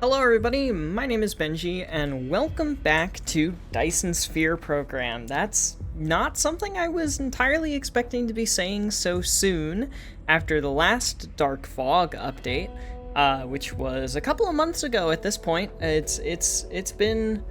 Hello everybody, my name is Benji, and welcome back to Dyson Sphere Program. That's not something I was entirely expecting to be saying so soon after the last Dark Fog update, which was a couple of months ago at this point. It's been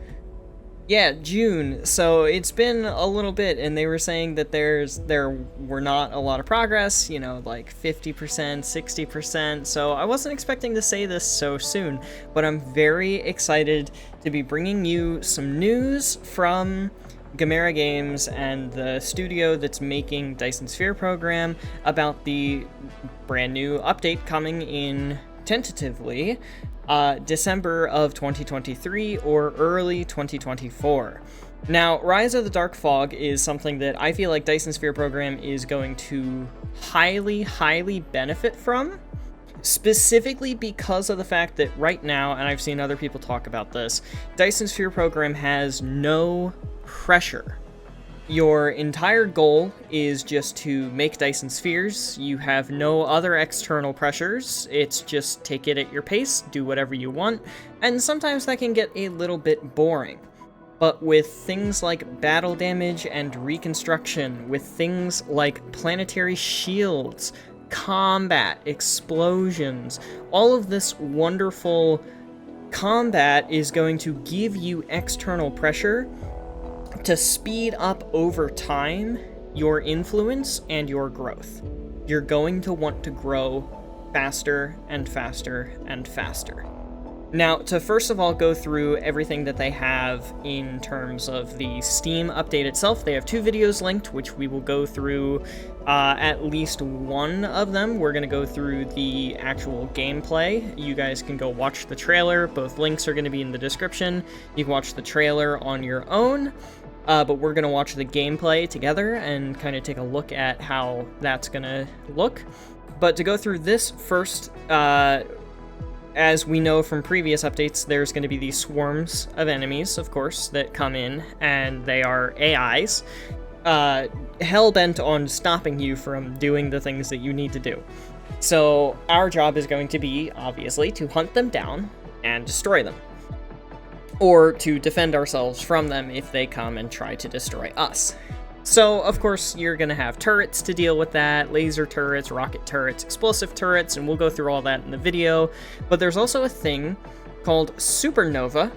June, so it's been a little bit, and they were saying that there were not a lot of progress, like 50%, 60%, so I wasn't expecting to say this so soon, but I'm very excited to be bringing you some news from Gamera Games and the studio that's making Dyson Sphere Program about the brand new update coming in tentatively December of 2023 or early 2024. Now, Rise of the Dark Fog is something that I feel like Dyson Sphere Program is going to highly benefit from, specifically because of the fact that right now, and I've seen other people talk about this, Dyson Sphere Program has no pressure. Your entire goal is just to make Dyson spheres. You have no other external pressures. It's just take it at your pace, do whatever you want, and sometimes that can get a little bit boring. But with things like battle damage and reconstruction, with things like planetary shields, combat, explosions, all of this wonderful combat is going to give you external pressure to speed up over time your influence and your growth. You're going to want to grow faster and faster and faster. Now, to first of all go through everything that they have in terms of the Steam update itself, they have two videos linked, which we will go through at least one of them. We're going to go through the actual gameplay. You guys can go watch the trailer. Both links are going to be in the description. You can watch the trailer on your own. But we're going to watch the gameplay together and kind of take a look at how that's going to look. But to go through this first, as we know from previous updates, there's going to be these swarms of enemies, of course, that come in, and they are AIs, hell-bent on stopping you from doing the things that you need to do. So our job is going to be, obviously, to hunt them down and destroy them, or to defend ourselves from them if they come and try to destroy us. So, of course, you're going to have turrets to deal with that, laser turrets, rocket turrets, explosive turrets, and we'll go through all that in the video. But there's also a thing called Supernova,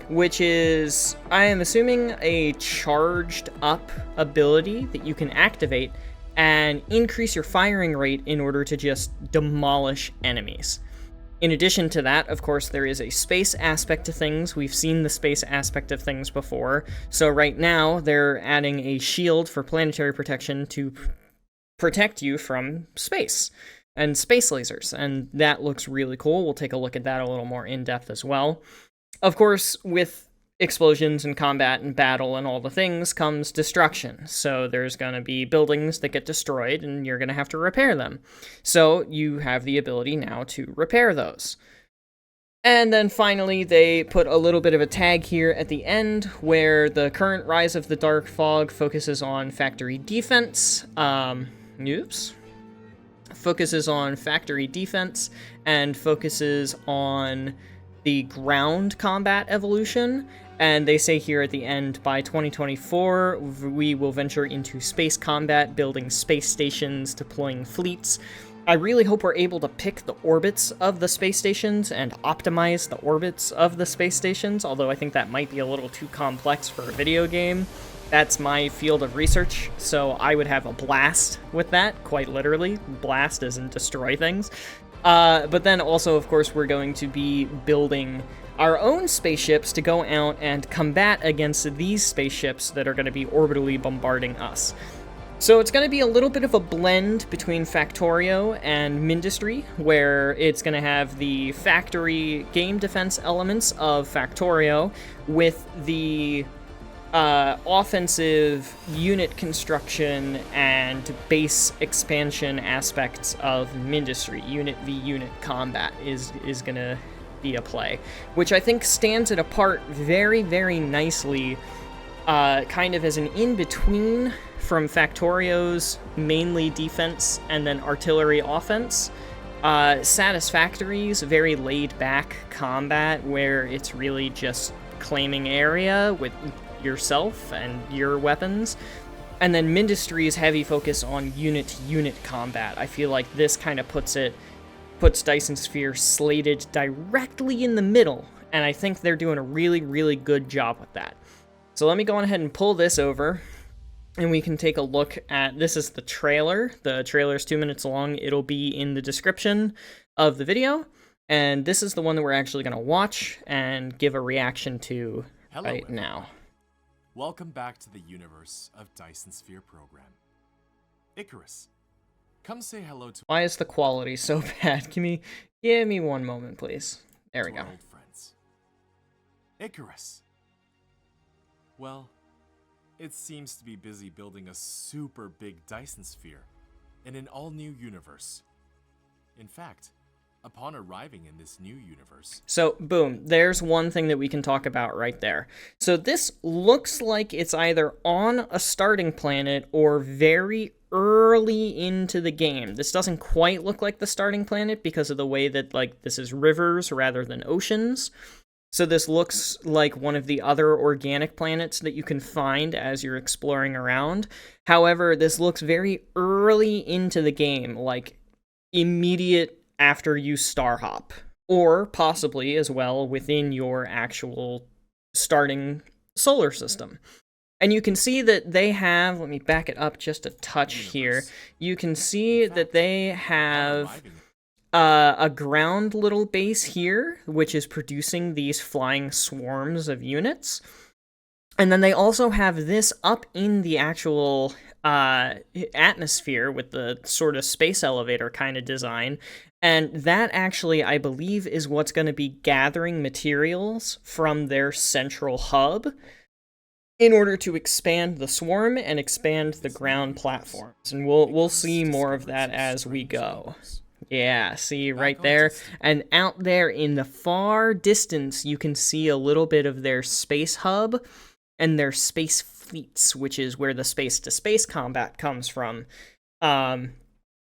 which is, I am assuming, a charged up ability that you can activate and increase your firing rate in order to just demolish enemies. In addition to that, of course, there is a space aspect to things. We've seen the space aspect of things before. So right now, they're adding a shield for planetary protection to protect you from space and space lasers. And that looks really cool. We'll take a look at that a little more in depth as well. Of course, with explosions and combat and battle and all the things comes destruction. So there's going to be buildings that get destroyed and you're going to have to repair them. So you have the ability now to repair those. And then finally, they put a little bit of a tag here at the end where the current Rise of the Dark Fog focuses on factory defense. Focuses on factory defense and focuses on the ground combat evolution. And they say here at the end, by 2024, we will venture into space combat, building space stations, deploying fleets. I really hope we're able to pick the orbits of the space stations and optimize the orbits of the space stations, although I think that might be a little too complex for a video game. That's my field of research, so I would have a blast with that, quite literally. Blast as in destroy things. But then also, of course, we're going to be building our own spaceships to go out and combat against these spaceships that are going to be orbitally bombarding us. So it's going to be a little bit of a blend between Factorio and Mindustry, where it's going to have the factory game defense elements of Factorio with the offensive unit construction and base expansion aspects of Mindustry. Unit v unit combat is going to be a play, which I think stands it apart very, very nicely, kind of as an in-between from Factorio's mainly defense and then artillery offense, Satisfactory's very laid-back combat where it's really just claiming area with yourself and your weapons. And then Mindustry's heavy focus on unit-to-unit combat. I feel like this kind of puts Dyson Sphere slated directly in the middle, and I think they're doing a really, really good job with that. So let me go on ahead and pull this over, and we can take a look at, this is the trailer. The trailer is 2 minutes long. It'll be in the description of the video, and this is the one that we're actually going to watch and give a reaction to right now. Welcome back to the universe of Dyson Sphere Program. Icarus, come say hello to— Why is the quality so bad? Give me one moment, please. There we go. Old friends. Icarus. Well, it seems to be busy building a super big Dyson Sphere in an all-new universe. In fact, upon arriving in this new universe... So, boom, there's one thing that we can talk about right there. So this looks like it's either on a starting planet or very early into the game. This doesn't quite look like the starting planet because of the way that, like, this is rivers rather than oceans. So this looks like one of the other organic planets that you can find as you're exploring around. However, this looks very early into the game, like immediate after you star hop, or possibly as well within your actual starting solar system. And you can see that they have, let me back it up just a touch here, you can see that they have a ground little base here, which is producing these flying swarms of units. And then they also have this up in the actual atmosphere with the sort of space elevator kind of design. And that actually, I believe, is what's going to be gathering materials from their central hub in order to expand the swarm and expand the ground platforms. And we'll see more of that as we go. Yeah, see right there. And out there in the far distance, you can see a little bit of their space hub and their space fleets, which is where the space-to-space combat comes from. And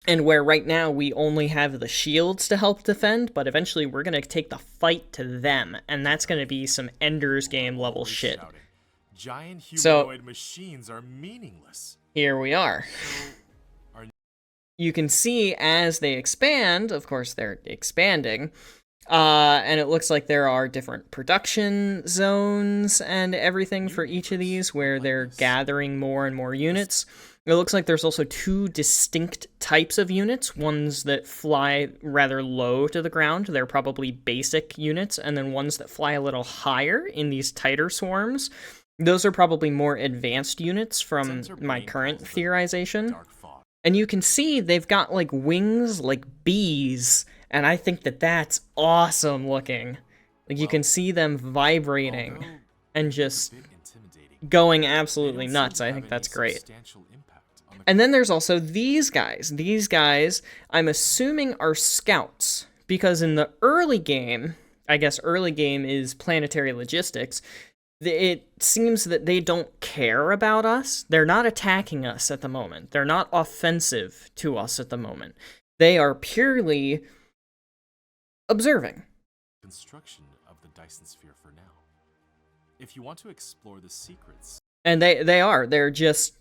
where right now we only have the shields to help defend, but eventually we're going to take the fight to them, and that's going to be some Ender's Game level shit. Giant humanoid machines are meaningless. Here we are. You can see as they expand, of course they're expanding, and it looks like there are different production zones and everything for each of these where they're gathering more and more units. It looks like there's also two distinct types of units, ones that fly rather low to the ground, they're probably basic units, and then ones that fly a little higher in these tighter swarms. Those are probably more advanced units from my current theorization. And you can see they've got like wings like bees, and I think that that's awesome looking. Like you can see them vibrating and just going absolutely nuts. I think that's great. And then there's also these guys. These guys, I'm assuming, are scouts, because in the early game, I guess early game is planetary logistics, it seems that they don't care about us. They're not attacking us at the moment. They're not offensive to us at the moment. They are purely observing. Construction of the Dyson Sphere for now. If you want to explore the secrets. And they're just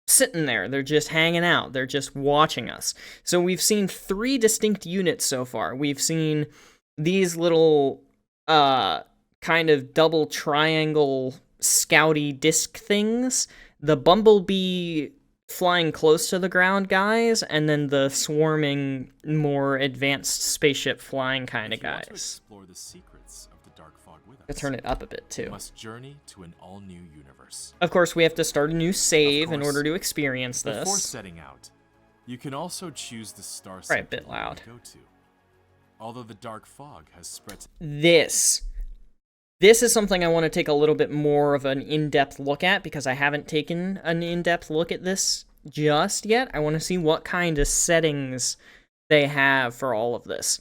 sitting there. They're just hanging out. They're just watching us. So we've seen 3 distinct units so far. We've seen these little kind of double triangle scouty disc things, the bumblebee flying close to the ground guys, and then the swarming, more advanced spaceship flying kind of guys. To explore the secrets of the dark fog with us, I'll turn it up a bit too. You must journey to an all-new universe. Of course, we have to start a new save in order to experience this. Before setting out, you can also choose the star right, a bit loud. You go to. Although the dark fog has spread. This is something I want to take a little bit more of an in-depth look at, because I haven't taken an in-depth look at this just yet. I want to see what kind of settings they have for all of this.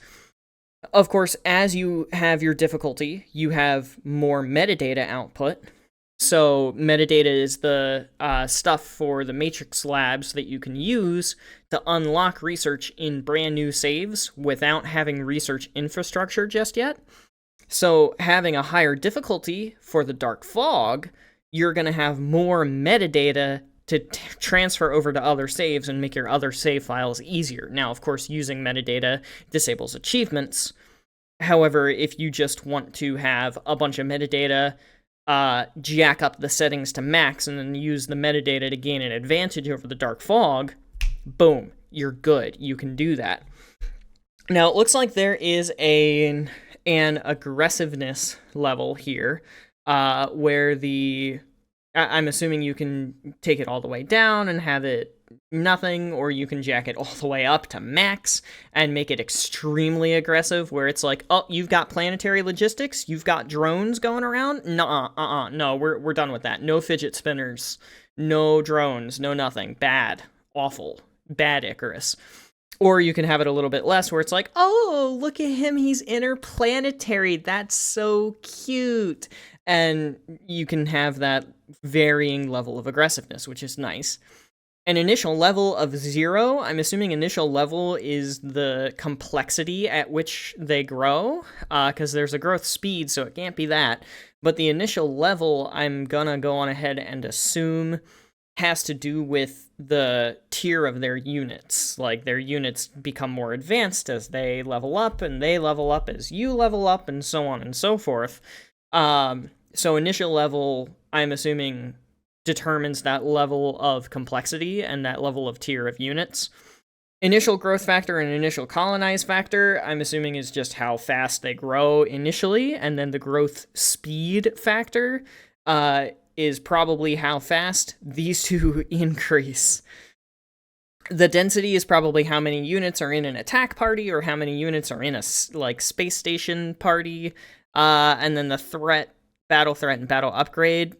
Of course, as you have your difficulty, you have more metadata output, So metadata is the stuff for the matrix labs that you can use to unlock research in brand new saves without having research infrastructure just yet. So having a higher difficulty for the Dark Fog, you're going to have more metadata to transfer over to other saves and make your other save files easier. Now, of course, using metadata disables achievements. However, if you just want to have a bunch of metadata, jack up the settings to max, and then use the metadata to gain an advantage over the Dark Fog, boom, you're good. You can do that. Now, it looks like there is an aggressiveness level here, where I'm assuming you can take it all the way down and have it nothing, or you can jack it all the way up to max and make it extremely aggressive, where it's like, oh, you've got planetary logistics, you've got drones going around? No, we're done with that. No fidget spinners, no drones, no nothing. Bad, awful, bad Icarus. Or you can have it a little bit less, where it's like, oh, look at him, he's interplanetary, that's so cute. And you can have that varying level of aggressiveness, which is nice. An initial level of 0, I'm assuming initial level is the complexity at which they grow, because there's a growth speed, so it can't be that. But the initial level, I'm gonna go on ahead and assume, has to do with the tier of their units. Like, their units become more advanced as they level up, and they level up as you level up, and so on and so forth. So initial level, I'm assuming, determines that level of complexity and that level of tier of units. Initial growth factor and initial colonize factor, I'm assuming, is just how fast they grow initially, and then the growth speed factor is probably how fast these two increase. The density is probably how many units are in an attack party, or how many units are in a space station party, and then the threat, battle threat, and battle upgrade,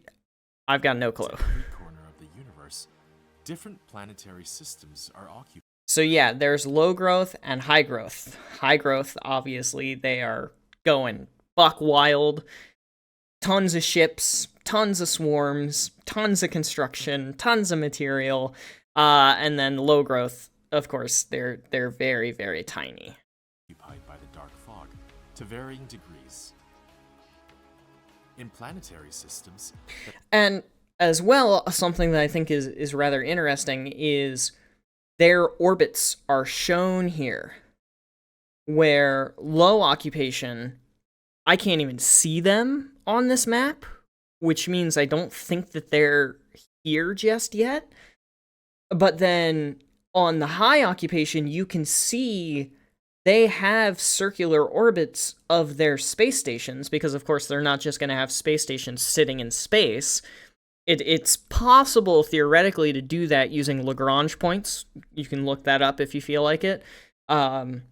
I've got no clue. Every corner of the universe, different planetary systems are occupied. So yeah, there's low growth and high growth. High growth, obviously, they are going buck wild. Tons of ships, tons of swarms, tons of construction, tons of material. And then low growth, of course, they're very, very tiny. Occupied by the Dark Fog to varying degrees. In planetary systems. And as well, something that I think is rather interesting is their orbits are shown here, where low occupation, I can't even see them on this map, which means I don't think that they're here just yet. But then on the high occupation, you can see they have circular orbits of their space stations, because of course they're not just going to have space stations sitting in space. It's possible theoretically to do that using Lagrange points. You can look that up if you feel like it. They're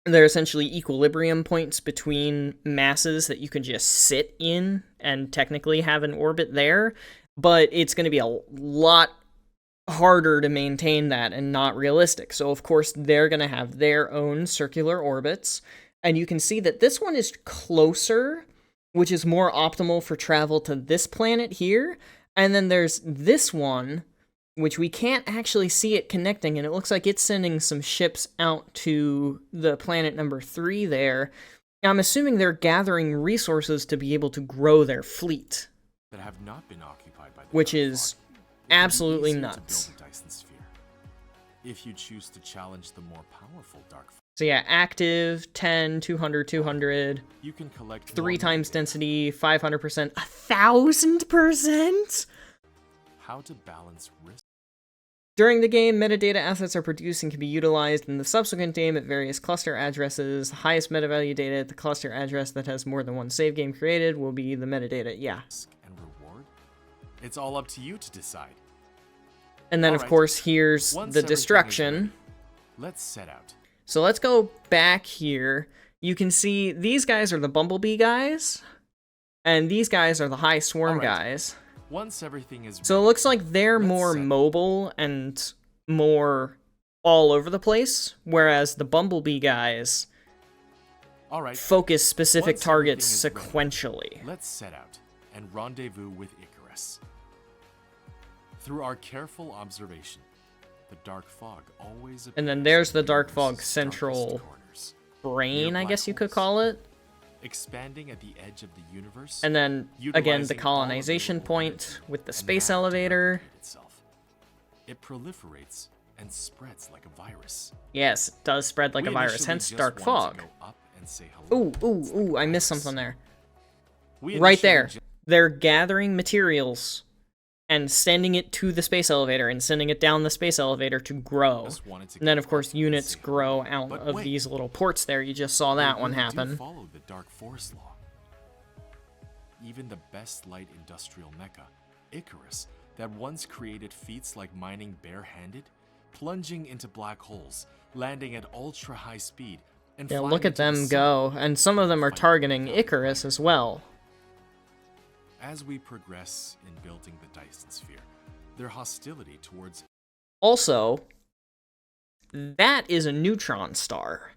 essentially equilibrium points between masses that you can just sit in and technically have an orbit there, but it's going to be a lot harder to maintain that and not realistic. So of course they're going to have their own circular orbits, and you can see that this one is closer, which is more optimal for travel to this planet here. And then there's this one, which we can't actually see it connecting, and it looks like it's sending some ships out to the planet number 3 there. I'm assuming they're gathering resources to be able to grow their fleet, that have not been occupied by the which Dark is Fog. absolutely To nuts. build a Dyson Sphere, if you choose to challenge the more powerful Dark Fog. So yeah, active, 10, 200, 200, You can collect 3 more times metadata. density, 500%, 1,000%? How to balance risk. During the game, metadata assets are produced and can be utilized in the subsequent game at various cluster addresses. The highest meta value data at the cluster address that has more than one save game created will be the metadata, yeah. And reward? It's all up to you to decide. And then, of Alright. course, here's Once the everything is destruction. ready, let's set out. So let's go back here. You can see these guys are the Bumblebee guys, and these guys are the High Swarm Alright. guys. Once everything is So it ready, looks like they're Let's more set- mobile and more all over the place, whereas the Bumblebee guys all right, focus specific Once targets everything is ready, sequentially. let's set out. and rendezvous with Icarus. Through our careful observation, the dark fog always appears. And then there's the dark fog darkest central corners, brain, near I guess black you could holes, call it. expanding at the edge of the universe. And then, again, the utilizing all colonization available point energy with the and space that elevator. directed itself. It proliferates and spreads like a virus. Yes, it does spread like a We virus, initially hence just dark wanted fog. to go up and say hello. Ooh, I missed something there. We Right initially there. ju- They're gathering materials and sending it to the space elevator and sending it down the space elevator to grow. just wanted to And then, go of course, up and units say hello. grow out But of wait, these little ports there. You just saw that we one really do happen. follow the dark force law. Even the best light industrial mecha, Icarus, that once created feats like mining barehanded, plunging into black holes, landing at ultra high speed, and Yeah, flying look at into the them sun, go. And some of them are fight targeting without Icarus as well. As we progress in building the Dyson Sphere, their hostility towards Also, that is a neutron star.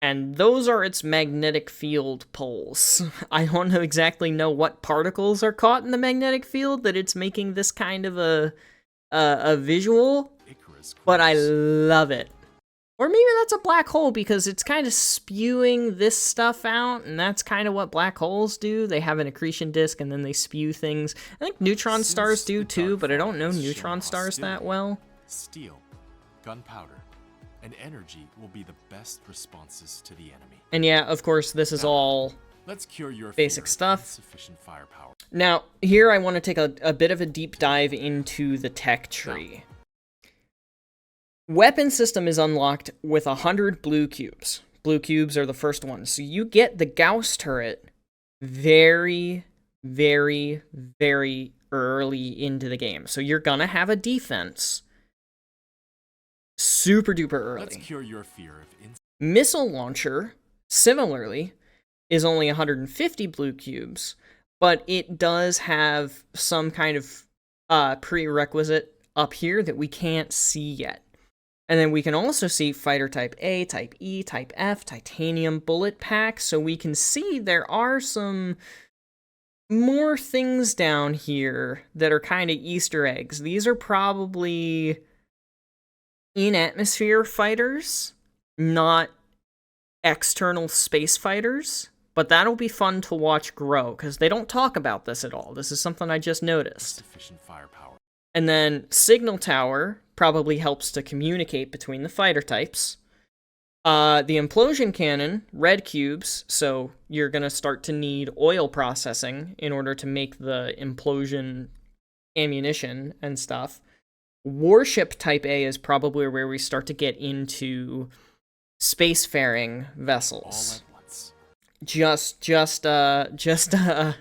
And those are its magnetic field poles. I don't exactly know what particles are caught in the magnetic field that it's making this kind of a visual, Icarus but I grows. love it. Or maybe that's a black hole because it's kind of spewing this stuff out, and that's kind of what black holes do. They have an accretion disk and then they spew things. I think neutron Since stars do the too, dark but I fog don't know has shown neutron stars that hostility, well. Steel, gunpowder, and energy will be the best responses to the enemy. And yeah, of course, this is all Let's cure your basic fear of stuff. insufficient firepower. Now, here I want to take a bit of a deep dive into the tech tree. Weapon system is unlocked with 100 blue cubes. Blue cubes are the first ones. So you get the Gauss turret very, very, very early into the game. So you're gonna have a defense super duper early. Let's cure your fear of Missile launcher, similarly, is only 150 blue cubes, but it does have some kind of prerequisite up here that we can't see yet. And then we can also see fighter type A, type E, type F, titanium bullet pack, so we can see there are some more things down here that are kind of Easter eggs. These are probably in-atmosphere fighters, not external space fighters, but that'll be fun to watch grow, because they don't talk about this at all. This is something I just noticed. insufficient firepower. And then signal tower probably helps to communicate between the fighter types. The implosion cannon, red cubes, so you're going to start to need oil processing in order to make the implosion ammunition and stuff. Warship type A is probably where we start to get into spacefaring All vessels. at once. Just a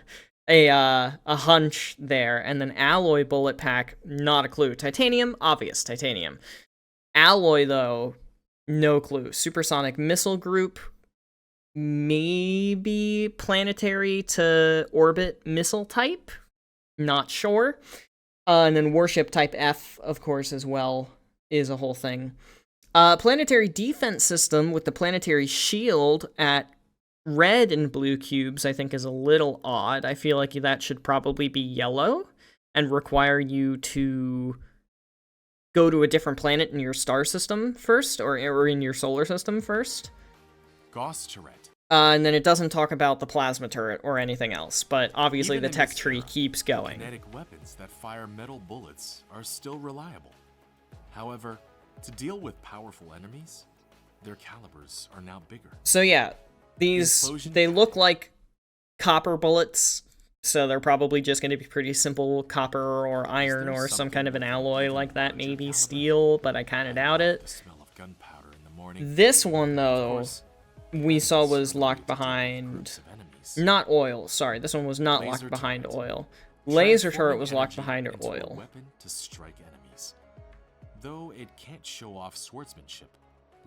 hunch there, and then alloy bullet pack, not a clue. Titanium, obvious, titanium. Alloy, though, no clue. Supersonic missile group, maybe planetary to orbit missile type, not sure. And then warship type F, of course, as well, is a whole thing. Planetary defense system with the planetary shield at red and blue cubes, I think, is a little odd. I feel like that should probably be yellow and require you to go to a different planet in your star system first, or in your solar system first. Gauss turret. And then it doesn't talk about the plasma turret or anything else, but obviously Even the in tech this tree era, keeps going. Kinetic weapons that fire metal bullets are still reliable. However, to deal with powerful enemies, their calibers are now bigger. So yeah, these, Explosion they cannon. look like copper bullets, so they're probably just going to be pretty simple copper or iron there or some something kind of an with alloy even like that, larger maybe caliber? steel, but I kind of doubt The it. smell of gunpowder in the morning. This one, Of though, course, we saw enemies was are locked related to behind... groups of enemies. Not oil, sorry, this one was not Laser locked behind turret. oil. Laser turret Transforming was locked energy behind into a oil. weapon to strike enemies. Though it can't show off swordsmanship,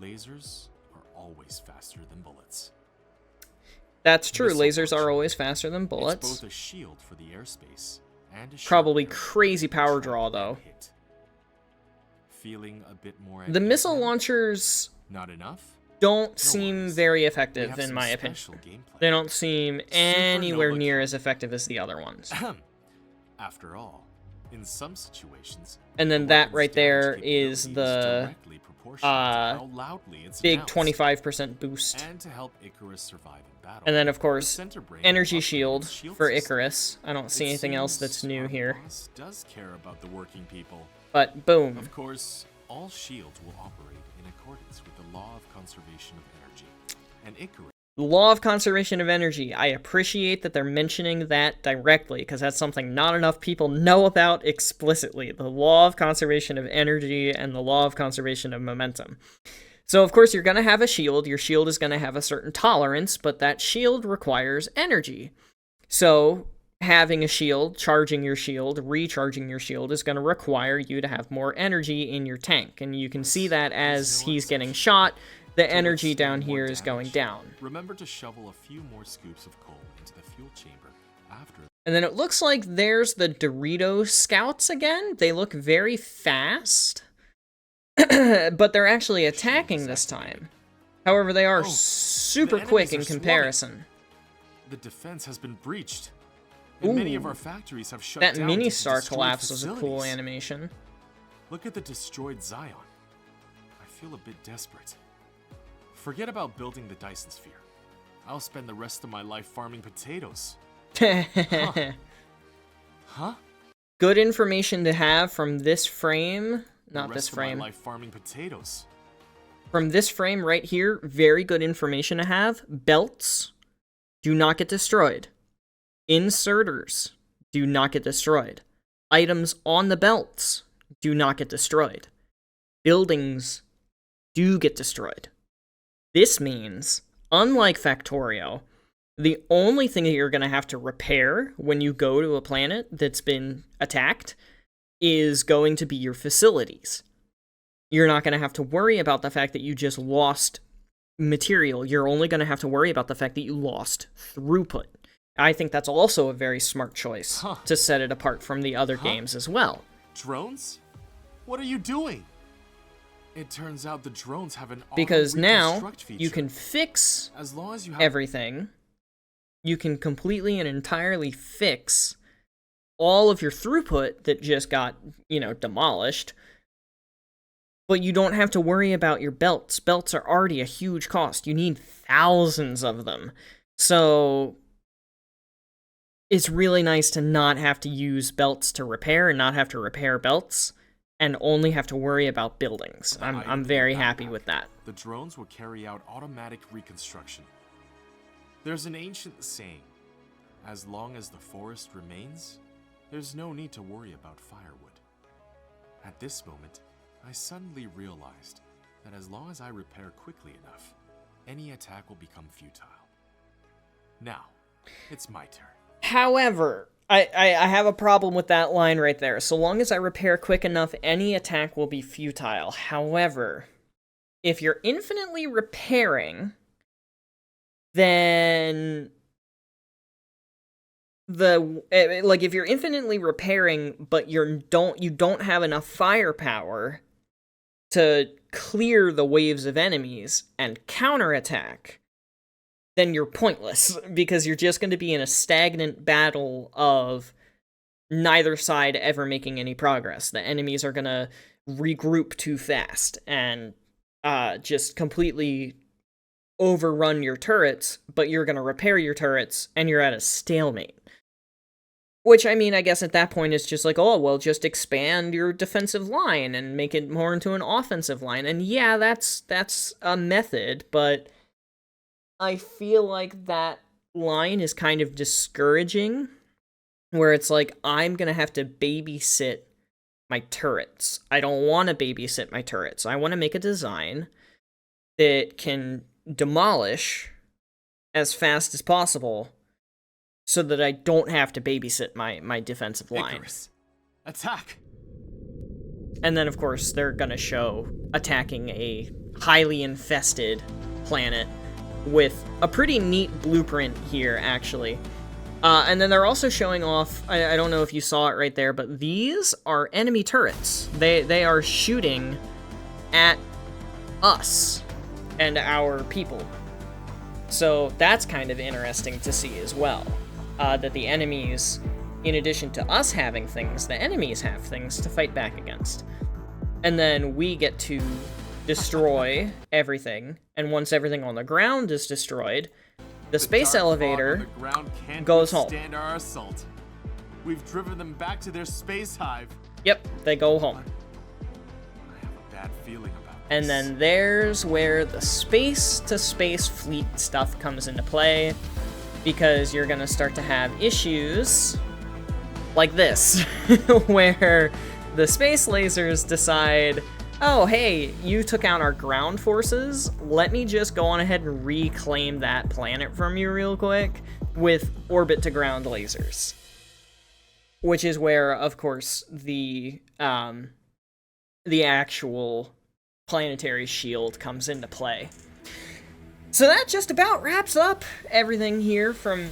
lasers are always faster than bullets. That's true, Missile lasers are launcher. always faster than It's bullets. both a shield for the airspace and a sharp Probably arrow crazy to power track draw, and though. hit. Feeling a bit more at The ease missile now? launchers... Not enough? don't No seem worries. very We effective, have in some my opinion. special gameplay. They don't seem anywhere Supernova near Cap. as effective as the other ones. After all, in some situations, And then the that weapon's right there damage is capability the directly proportional to how loudly it's big announced. 25% boost. And to help Icarus survive in battle. And then, of the course, center brain energy will upgrade shield its shield for system. Icarus. I don't see It anything else seems that's new our here. boss does care about the working people. But boom. Of course, all shields will operate in accordance with the law of conservation of energy. And Icarus. The law of conservation of energy. I appreciate that they're mentioning that directly, because that's something not enough people know about explicitly. The law of conservation of energy and the law of conservation of momentum. So, of course, you're going to have a shield. Your shield is going to have a certain tolerance, but that shield requires energy. So, having a shield, charging your shield, recharging your shield is going to require you to have more energy in your tank. And you can see that as he's getting shot, the energy down here is going down. Remember to shovel a few more scoops of coal into the fuel chamber after. And then it looks like there's the Dorito Scouts again. They look very fast, but they're actually attacking this time. However, they are super quick in comparison. The defense has been breached. And many of our factories have shut down. That due mini to star destroyed collapse was a cool facilities. animation. Look at the destroyed Zion. I feel a bit desperate. Forget about building the Dyson Sphere. I'll spend the rest of my life farming potatoes. Huh? Good information to have from this frame. Not The this rest of frame. my life farming potatoes. From this frame right here, very good information to have. Belts do not get destroyed. Inserters do not get destroyed. Items on the belts do not get destroyed. Buildings do get destroyed. This means, unlike Factorio, the only thing that you're going to have to repair when you go to a planet that's been attacked is going to be your facilities. You're not going to have to worry about the fact that you just lost material. You're only going to have to worry about the fact that you lost throughput. I think that's also a very smart choice to set it apart from the other games as well. Drones? What are you doing? It turns out the drones have an Because now auto-reconstruct feature. you can fix As long as you have everything. You can completely and entirely fix all of your throughput that just got, demolished. But you don't have to worry about your belts. Belts are already a huge cost. You need thousands of them. So it's really nice to not have to use belts to repair and not have to repair belts and only have to worry about buildings. I'm very happy with that. The drones will carry out automatic reconstruction. There's an ancient saying, as long as the forest remains, there's no need to worry about firewood. At this moment, I suddenly realized that as long as I repair quickly enough, any attack will become futile. Now, it's my turn. However, I have a problem with that line right there. So long as I repair quick enough, any attack will be futile. However, if you're infinitely repairing, then if you're infinitely repairing, but you don't have enough firepower to clear the waves of enemies and counterattack, then you're pointless, because you're just going to be in a stagnant battle of neither side ever making any progress. The enemies are going to regroup too fast and just completely overrun your turrets, but you're going to repair your turrets, and you're at a stalemate. Which, I mean, I guess at that point it's just like, oh, well, just expand your defensive line and make it more into an offensive line. And yeah, that's a method, but I feel like that line is kind of discouraging, where it's like, I'm going to have to babysit my turrets. I don't want to babysit my turrets. I want to make a design that can demolish as fast as possible so that I don't have to babysit my defensive line. Icarus, attack! And then, of course, they're going to show attacking a highly infested planet with a pretty neat blueprint here, actually. And then they're also showing off, I don't know if you saw it right there, but these are enemy turrets. They are shooting at us. and our people. So that's kind of interesting to see as well, that the enemies, in addition to us having things, the enemies have things to fight back against. And then we get to destroy everything, and once everything on the ground is destroyed, the space elevator goes home. Stand our assault. We've driven them back to their space hive. Yep, they go home. I have a bad feeling about this. And then there's where the space-to-space fleet stuff comes into play, because you're gonna start to have issues like this, where the space lasers decide, oh, hey, you took out our ground forces, let me just go on ahead and reclaim that planet from you real quick with orbit-to-ground lasers. Which is where, of course, the actual planetary shield comes into play. So that just about wraps up everything here from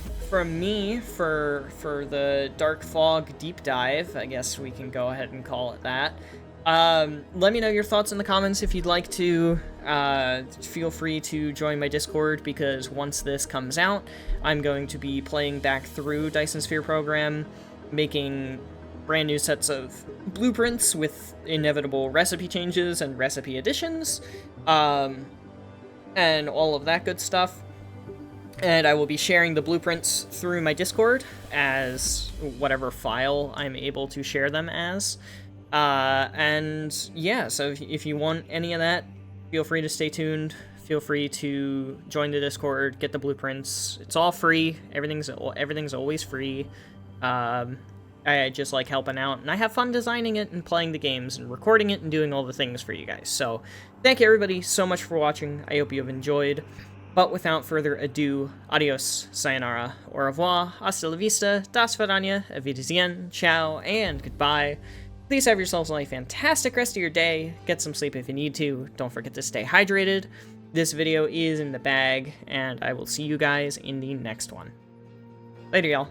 me for the Dark Fog deep dive. I guess we can go ahead and call it that. Let me know your thoughts in the comments if you'd like to. Feel free to join my Discord, because once this comes out, I'm going to be playing back through Dyson Sphere Program, making brand new sets of blueprints with inevitable recipe changes and recipe additions, and all of that good stuff. And I will be sharing the blueprints through my Discord as whatever file I'm able to share them as. And yeah, so if you want any of that, feel free to stay tuned. Feel free to join the Discord, get the blueprints. It's all free. Everything's always free. I just like helping out, and I have fun designing it and playing the games and recording it and doing all the things for you guys. So thank you everybody so much for watching. I hope you have enjoyed. But without further ado, adios, sayonara, au revoir, hasta la vista, das vidania, auf Wiedersehen, ciao, and goodbye. Please have yourselves a fantastic rest of your day. Get some sleep if you need to. Don't forget to stay hydrated. This video is in the bag, and I will see you guys in the next one. Later, y'all.